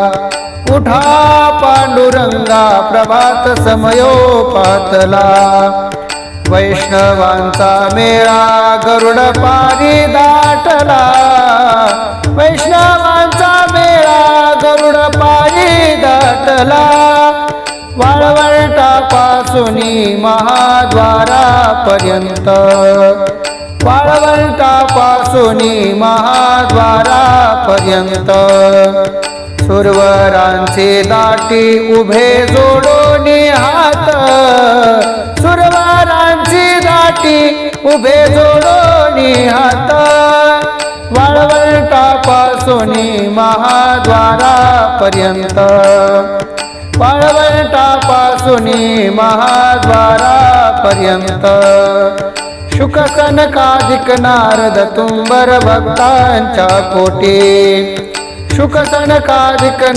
उठा पांडुरंगा प्रभात समयोपातला, वैष्णवांचा मेळा गरुड पारी दाटला, वैष्णवांचा मेळा गरुड पारी दाटला, वाळवंटापासूनी महाद्वारापर्यंत, वाळवंटापासूनी महाद्वारापर्यंत, सुरवरांचे दाटी उभे जोडोनी हात, सुरवरांची दाटी उभे जोडोनी हात, वाळवंटापासूनी महाद्वारापर्यंत, वाळवंटापासूनी महाद्वारापर्यंत, शुक सनकादिक नारद तुंबर भक्तांच्या पोटी, शुक सनकादिक